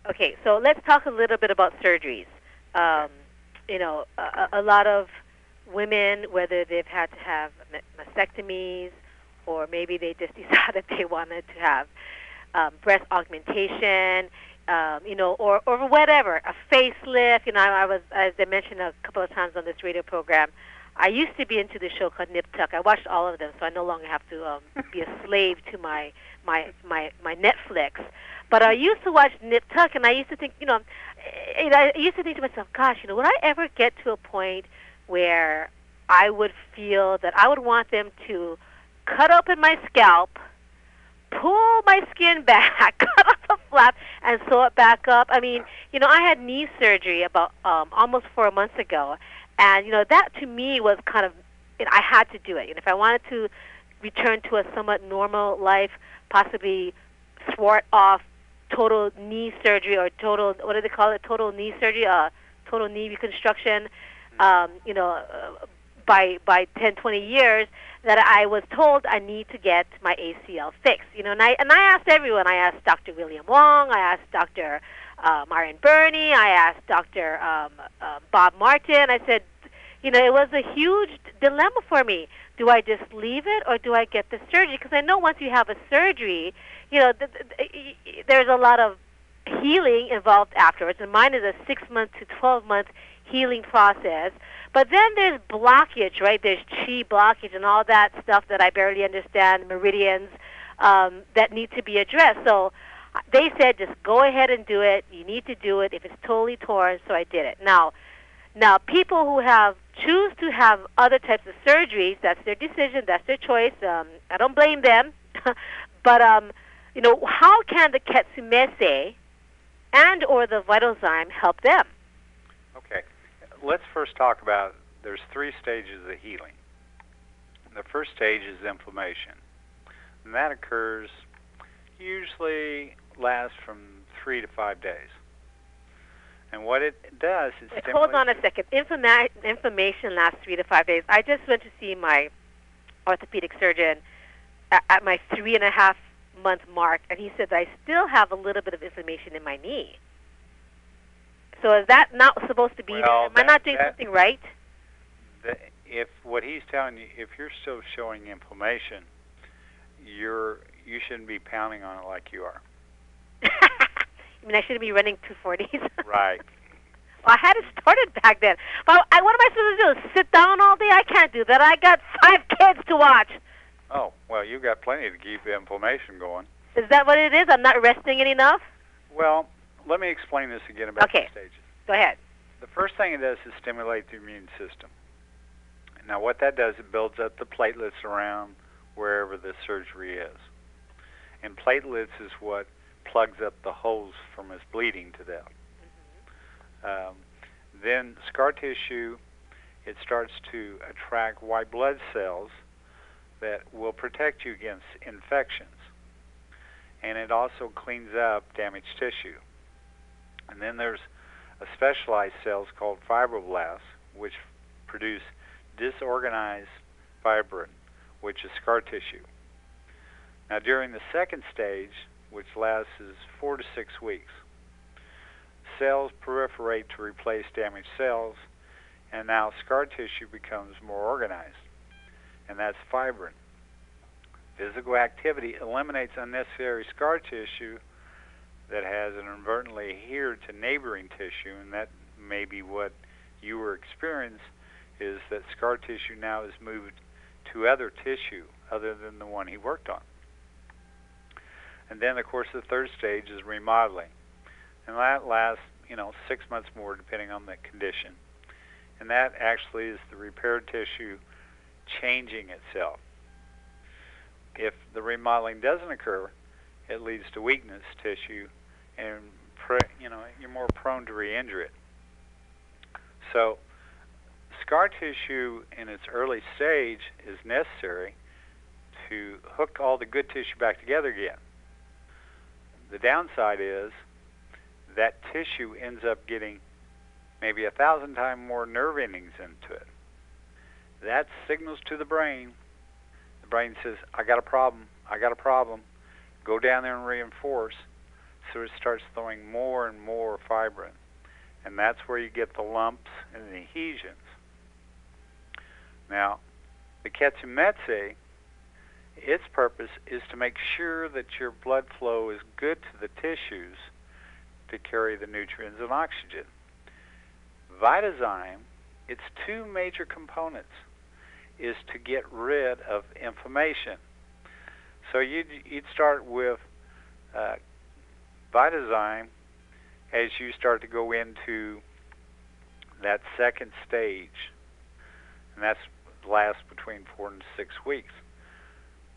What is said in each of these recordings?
Okay, so let's talk a little bit about surgeries. Okay. Um, a lot of women, whether they've had to have mastectomies or maybe they just decided they wanted to have breast augmentation, or whatever, a facelift. I was, as I mentioned a couple of times on this radio program, I used to be into the show called Nip Tuck. I watched all of them, so I no longer have to be a slave to my Netflix. But I used to watch Nip Tuck, and I used to think, I used to think to myself, gosh, would I ever get to a point where I would feel that I would want them to cut open my scalp, pull my skin back, cut off the flap, and sew it back up. I mean, I had knee surgery about almost 4 months ago, and that to me was kind of, I had to do it. If I wanted to return to a somewhat normal life, possibly thwart off total knee surgery or total, what do they call it? Total knee surgery, total knee reconstruction. Um, you know, by 10, 20 years, that I was told I need to get my ACL fixed. And I asked everyone. I asked Dr. William Wong. I asked Dr. Marion Burney. I asked Dr. Bob Martin. I said, it was a huge dilemma for me. Do I just leave it or do I get the surgery? Because I know once you have a surgery, there's a lot of healing involved afterwards. And mine is a 6-month to 12-month healing process. But then there's blockage, right? There's chi blockage and all that stuff that I barely understand, meridians, that need to be addressed. So they said just go ahead and do it. You need to do it if it's totally torn, so I did it. Now people who choose to have other types of surgeries, that's their decision, that's their choice. I don't blame them. But, how can the Ketsumeisei and or the Vitalzym help them? Okay. Let's first talk about, there's 3 stages of healing. The first stage is inflammation. And that occurs, usually lasts from 3 to 5 days. And what it does is stimulate... Hold on a second. Inflammation lasts 3 to 5 days. I just went to see my orthopedic surgeon at my 3.5-month mark, and he said that I still have a little bit of inflammation in my knee. So is that not supposed to be there? Am I not doing something right? If what he's telling you, if you're still showing inflammation, you shouldn't be pounding on it like you are. I mean, I shouldn't be running 240s. Right. Well, I had it started back then. But what am I supposed to do? Sit down all day? I can't do that. I got 5 kids to watch. Oh, well, you've got plenty to keep the inflammation going. Is that what it is? I'm not resting it enough? Well, let me explain this again about the stages. Go ahead. The first thing it does is stimulate the immune system. Now, what that does, it builds up the platelets around wherever the surgery is. And platelets is what plugs up the holes from his bleeding to death. Then scar tissue, it starts to attract white blood cells that will protect you against infections. And it also cleans up damaged tissue. And then there's a specialized cells called fibroblasts, which produce disorganized fibrin, which is scar tissue. Now, during the second stage, which lasts 4 to 6 weeks, cells proliferate to replace damaged cells, and now scar tissue becomes more organized, and that's fibrin. Physical activity eliminates unnecessary scar tissue that has inadvertently adhered to neighboring tissue, and that may be what you were experiencing, is that scar tissue now is moved to other tissue other than the one he worked on. And then, of course, the third stage is remodeling. And that lasts, 6 months more, depending on the condition. And that actually is the repaired tissue changing itself. If the remodeling doesn't occur, it leads to weakness tissue, and you're more prone to re-injure it. So, scar tissue in its early stage is necessary to hook all the good tissue back together again. The downside is that tissue ends up getting maybe 1,000 times more nerve endings into it. That signals to the brain. The brain says, I got a problem. Go down there and reinforce. so it starts throwing more and more fibrin. And that's where you get the lumps and the adhesions. Now, the Ketsumeisei, its purpose is to make sure that your blood flow is good to the tissues to carry the nutrients and oxygen. Vitalzym, its two major components, is to get rid of inflammation. So you'd start with Vitalzym as you start to go into that second stage, and that lasts between 4 and 6 weeks,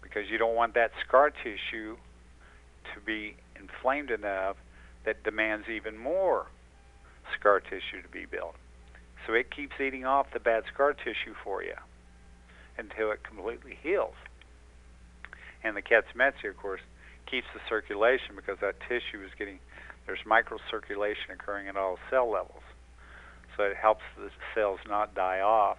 because you don't want that scar tissue to be inflamed enough that demands even more scar tissue to be built. So it keeps eating off the bad scar tissue for you until it completely heals. And the Ketsumeisei, of course, keeps the circulation, because that tissue is there's microcirculation occurring at all cell levels. So it helps the cells not die off